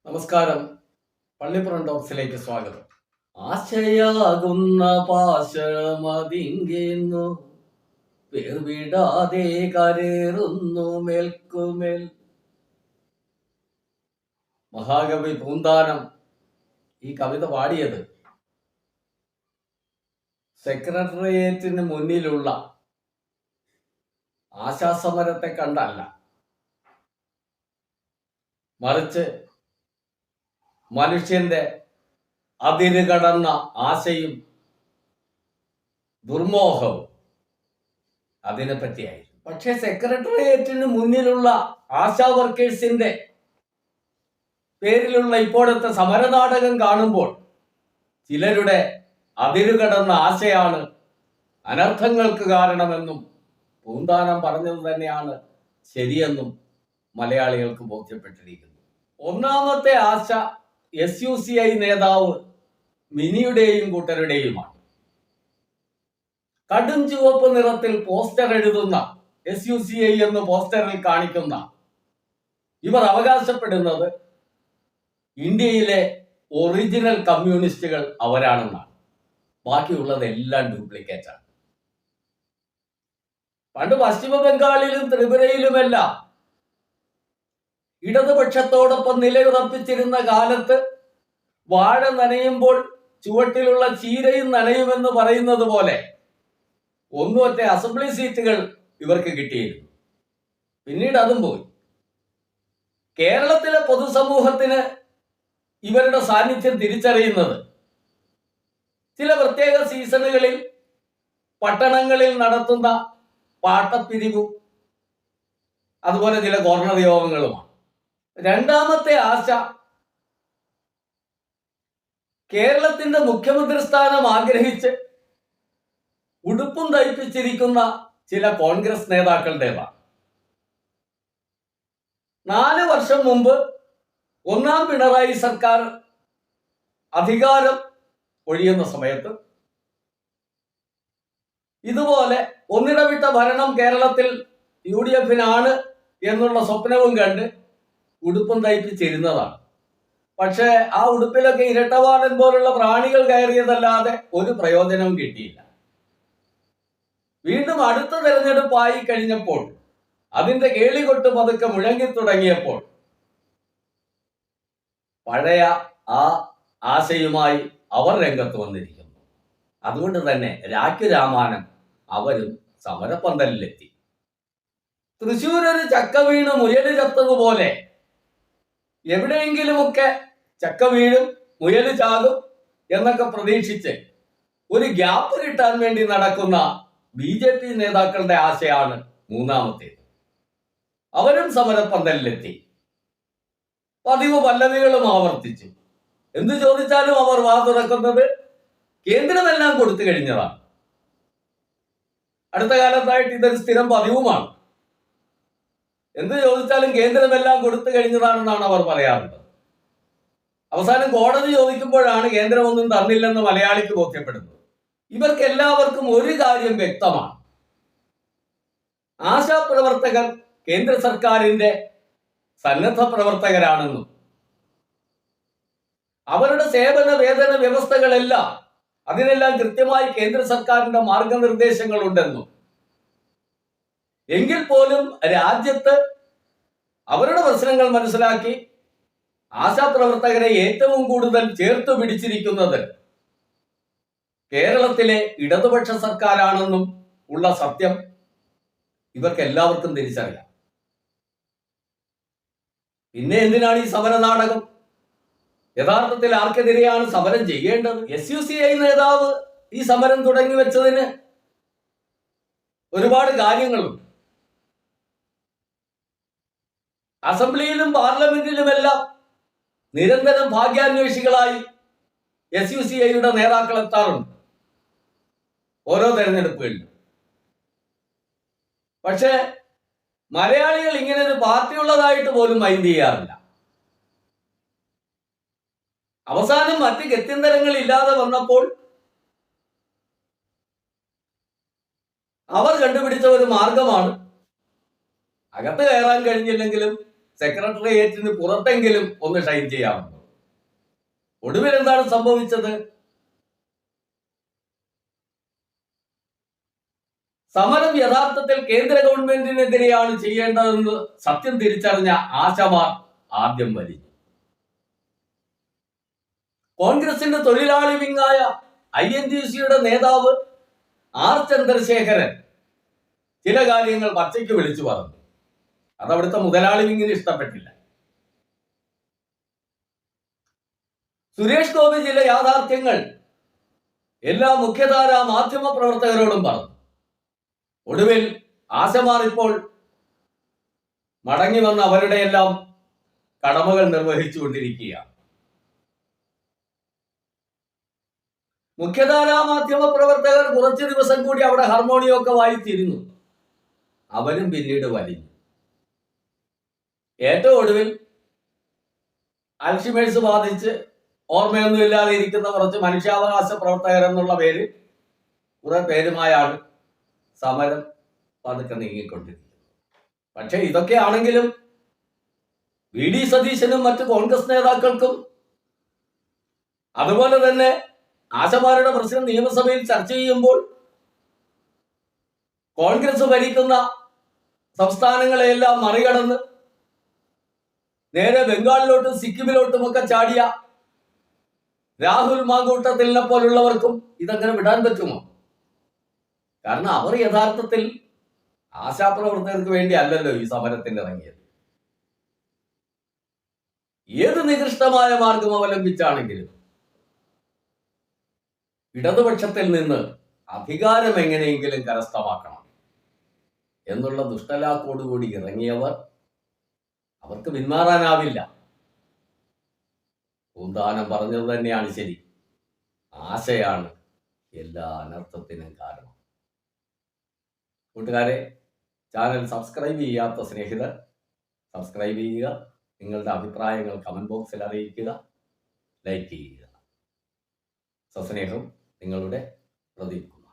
നമസ്കാരം. പള്ളിപ്പുറം ടോക്സിലേക്ക് സ്വാഗതം. ആശയാകുന്ന പാശമതിങ്ങുന്നു, പേർവിടാതെ കരേറുന്നു മേൽക്കുമേൽ. മഹാകവി പൂന്താനം ഈ കവിത പാടിയത് സെക്രട്ടേറിയറ്റിന് മുന്നിലുള്ള ആശാസമരത്തെ കണ്ടല്ല, മറിച്ച് മനുഷ്യന്റെ അതിര് കടന്ന ആശയും ദുർമോഹവും അതിനെ പറ്റിയായിരുന്നു. പക്ഷെ സെക്രട്ടേറിയറ്റിന് മുന്നിലുള്ള ആശാ വർക്കേഴ്സിന്റെ പേരിലുള്ള ഇപ്പോഴത്തെ സമരനാടകം കാണുമ്പോൾ ചിലരുടെ അതിര് കടന്ന ആശയാണ് അനർത്ഥങ്ങൾക്ക് കാരണമെന്നും പൂന്താനം പറഞ്ഞത് തന്നെയാണ് ശരിയെന്നും മലയാളികൾക്ക് ബോധ്യപ്പെട്ടിരിക്കുന്നു. ഒന്നാമത്തെ ആശ SUCI നേതാവ് മിനിയുടെയും കൂട്ടരുടെയുമാണ്. കടും ചുവപ്പ് നിറത്തിൽ പോസ്റ്റർ എഴുതുന്ന SUCI എന്ന് പോസ്റ്ററിൽ കാണിക്കുന്ന ഇവർ അവകാശപ്പെടുന്നത് ഇന്ത്യയിലെ ഒറിജിനൽ കമ്മ്യൂണിസ്റ്റുകൾ അവരാണെന്നാണ്. ബാക്കിയുള്ളതെല്ലാം ഡ്യൂപ്ലിക്കേറ്റ് ആണ്. പണ്ട് പശ്ചിമ ബംഗാളിലും ത്രിപുരയിലുമെല്ലാം ഇടതുപക്ഷത്തോടൊപ്പം നിലയുറപ്പിച്ചിരുന്ന കാലത്ത് വാഴ നനയുമ്പോൾ ചുവട്ടിലുള്ള ചീരയും നനയുമെന്ന് പറയുന്നത് പോലെ ഒന്നുമറ്റ അസംബ്ലി സീറ്റുകൾ ഇവർക്ക് കിട്ടിയിരുന്നു. പിന്നീട് അതും പോയി. കേരളത്തിലെ പൊതുസമൂഹത്തിന് ഇവരുടെ സാന്നിധ്യം തിരിച്ചറിയുന്നത് ചില പ്രത്യേക സീസണുകളിൽ പട്ടണങ്ങളിൽ നടത്തുന്ന പാട്ടപ്പിരിവും അതുപോലെ ചില കോർണർ യോഗങ്ങളുമാണ്. രണ്ടാമത്തെ ആശ കേരളത്തിന്റെ മുഖ്യമന്ത്രി സ്ഥാനം ആഗ്രഹിച്ച് ഉടുപ്പും തയ്പ്പിച്ചിരിക്കുന്ന ചില കോൺഗ്രസ് നേതാക്കളുടേതാണ്. 4 വർഷം മുമ്പ് ഒന്നാം പിണറായി സർക്കാർ അധികാരം ഒഴിയുന്ന സമയത്ത് ഇതുപോലെ ഒന്നിടവിട്ട ഭരണം കേരളത്തിൽ UDF-നാണ് എന്നുള്ള സ്വപ്നവും കണ്ട് ഉടുപ്പും തയ്പ്പിച്ചിരുന്നതാണ്. പക്ഷെ ആ ഉടുപ്പിലൊക്കെ ഇരട്ടവാലൻ പോലുള്ള പ്രാണികൾ കയറിയതല്ലാതെ ഒരു പ്രയോജനവും കിട്ടിയില്ല. വീണ്ടും അടുത്ത തെരഞ്ഞെടുപ്പായി കഴിഞ്ഞപ്പോൾ അതിന്റെ കേളികൊട്ട് പതുക്കെ മുഴങ്ങി തുടങ്ങിയപ്പോൾ പഴയ ആ ആശയുമായി അവർ രംഗത്ത് വന്നിരിക്കുന്നു. അതുകൊണ്ട് തന്നെ രാഖി രാമാനം അവരും സമരപ്പന്തലിലെത്തി. തൃശ്ശൂരൊരു ചക്ക വീണ് മുയല് ചത്തതുപോലെ എവിടെയെങ്കിലുമൊക്കെ ചക്ക വീഴും, മുയല് ചാകും എന്നൊക്കെ പ്രതീക്ഷിച്ച് ഒരു ഗ്യാപ്പ് കിട്ടാൻ വേണ്ടി നടക്കുന്ന BJP നേതാക്കളുടെ ആശയാണ് മൂന്നാമത്തേത്. അവരും സമരപ്പന്തലിലെത്തി. പതിവ് പല്ലവികളും ആവർത്തിച്ചു. എന്തു ചോദിച്ചാലും അവർ വാ തുറക്കുന്നത് കേന്ദ്രമെല്ലാം കൊടുത്തു കഴിഞ്ഞതാണ്. അടുത്ത കാലത്തായിട്ട് ഇതൊരു സ്ഥിരം പതിവുമാണ്. എന്ത് ചോദിച്ചാലും കേന്ദ്രമെല്ലാം കൊടുത്തു കഴിഞ്ഞതാണെന്നാണ് അവർ പറയാറുള്ളത്. അവസാനം കോടതി ചോദിക്കുമ്പോഴാണ് കേന്ദ്രമൊന്നും തന്നില്ലെന്ന് മലയാളിക്ക് ബോധ്യപ്പെടുന്നത്. ഇവർക്ക് എല്ലാവർക്കും ഒരു കാര്യം വ്യക്തമാണ്: ആശാപ്രവർത്തകർ കേന്ദ്ര സർക്കാരിന്റെ സന്നദ്ധ പ്രവർത്തകരാണെന്നും അവരുടെ സേവന വേതന വ്യവസ്ഥകളെല്ലാം അതിനെല്ലാം കൃത്യമായി കേന്ദ്ര സർക്കാരിന്റെ മാർഗനിർദ്ദേശങ്ങൾ ഉണ്ടെന്നും എങ്കിൽ പോലും രാജ്യത്ത് അവരുടെ പ്രശ്നങ്ങൾ മനസ്സിലാക്കി ആശാപ്രവർത്തകരെ ഏറ്റവും കൂടുതൽ ചേർത്ത് പിടിച്ചിരിക്കുന്നത് കേരളത്തിലെ ഇടതുപക്ഷ സർക്കാരാണെന്നും ഉള്ള സത്യം ഇവർക്ക് എല്ലാവർക്കും തിരിച്ചറിയാം. പിന്നെ എന്തിനാണ് ഈ സമരനാടകം? യഥാർത്ഥത്തിൽ ആർക്കെതിരെയാണ് സമരം ചെയ്യേണ്ടത്? SUCI നേതാവ് ഈ സമരം തുടങ്ങി വെച്ചതിന് ഒരുപാട് കാര്യങ്ങളുണ്ട്. അസംബ്ലിയിലും പാർലമെന്റിലുമെല്ലാം നിരന്തരം ഭാഗ്യാന്വേഷികളായി SUCI-യുടെ നേതാക്കൾ എത്താറുണ്ട് ഓരോ തെരഞ്ഞെടുപ്പുകളിലും. പക്ഷെ മലയാളികൾ ഇങ്ങനെ ഒരു പാർട്ടി ഉള്ളതായിട്ട് പോലും മൈൻഡ് ചെയ്യാറില്ല. അവസാനം മറ്റ് ഗത്യന്തരങ്ങൾ ഇല്ലാതെ വന്നപ്പോൾ അവർ കണ്ടുപിടിച്ച ഒരു മാർഗമാണ്, അകത്ത് കയറാൻ കഴിഞ്ഞില്ലെങ്കിലും സെക്രട്ടേറിയറ്റിന് പുറത്തെങ്കിലും ഒന്ന് ഷൈൻ ചെയ്യാമെന്ന്. ഒടുവിൽ എന്താണ് സംഭവിച്ചത്? സമരം യഥാർത്ഥത്തിൽ കേന്ദ്ര ഗവൺമെന്റിനെതിരെയാണ് ചെയ്യേണ്ടതെന്ന് സത്യം തിരിച്ചറിഞ്ഞ ആശമാർ ആദ്യം വലിഞ്ഞു. കോൺഗ്രസിന്റെ തൊഴിലാളി വിങ്ങായ INTUC-യുടെ നേതാവ് R ചന്ദ്രശേഖരൻ ചില കാര്യങ്ങൾ പച്ചയ്ക്ക് വിളിച്ചു പറഞ്ഞു. അത് അവിടുത്തെ മുതലാളി വിങ്ങിന് ഇഷ്ടപ്പെട്ടില്ല. സുരേഷ് ഗോപി ചില യാഥാർത്ഥ്യങ്ങൾ എല്ലാ മുഖ്യധാര മാധ്യമ പ്രവർത്തകരോടും പറഞ്ഞു. ഒടുവിൽ ആശമാർ ഇപ്പോൾ മടങ്ങി വന്ന് അവരുടെ എല്ലാം കടമകൾ നിർവഹിച്ചുകൊണ്ടിരിക്കുകയാണ്. മുഖ്യധാരാ മാധ്യമ പ്രവർത്തകർ കുറച്ചു ദിവസം കൂടി അവിടെ ഹാർമോണിയൊക്കെ വായിച്ചിരുന്നു. അവരും പിന്നീട് വലിഞ്ഞു. ഏറ്റവും ഒടുവിൽ അൽഷിമേഴ്സ് ബാധിച്ച് ഓർമ്മയൊന്നും ഇല്ലാതെ ഇരിക്കുന്ന കുറച്ച് മനുഷ്യാവകാശ പ്രവർത്തകർ എന്നുള്ള പേര് കുറെ പേരുമായാണ് സമരം പതുക്കെ നീങ്ങിക്കൊണ്ടിരിക്കുന്നത്. പക്ഷെ ഇതൊക്കെ ആണെങ്കിലും VD സതീശനും മറ്റ് കോൺഗ്രസ് നേതാക്കൾക്കും അതുപോലെ തന്നെ ആശമാരുടെ പ്രശ്നം നിയമസഭയിൽ ചർച്ച ചെയ്യുമ്പോൾ കോൺഗ്രസ് ഭരിക്കുന്ന സംസ്ഥാനങ്ങളെയെല്ലാം മറികടന്ന് നേരെ ബംഗാളിലോട്ടും സിക്കിമിലോട്ടുമൊക്കെ ചാടിയ രാഹുൽ മാങ്കൂട്ടത്തിലിനെ പോലുള്ളവർക്കും ഇതങ്ങനെ വിടാൻ പറ്റുമോ? കാരണം അവർ യഥാർത്ഥത്തിൽ ആശാപ്രവർത്തകർക്ക് വേണ്ടി അല്ലല്ലോ ഈ സമരത്തിന് ഇറങ്ങിയത്. ഏത് നികൃഷ്ടമായ മാർഗം അവലംബിച്ചാണെങ്കിലും ഇടതുപക്ഷത്തിൽ നിന്ന് അധികാരം എങ്ങനെയെങ്കിലും കരസ്ഥമാക്കണം എന്നുള്ള ദുഷ്ടലാക്കോടുകൂടി ഇറങ്ങിയവർ അവർക്ക് പിന്മാറാനാവില്ല. പൂന്താനം പറഞ്ഞത് തന്നെയാണ് ശരി. ആശയാണ് എല്ലാ അനർത്ഥത്തിനും കാരണം. കൂട്ടുകാരെ, ചാനൽ സബ്സ്ക്രൈബ് ചെയ്യാത്ത സ്നേഹിതർ സബ്സ്ക്രൈബ് ചെയ്യുക. നിങ്ങളുടെ അഭിപ്രായങ്ങൾ കമന്റ് ബോക്സിൽ അറിയിക്കുക, ലൈക്ക് ചെയ്യുക. സസ്നേഹം, നിങ്ങളുടെ പ്രദീപ്.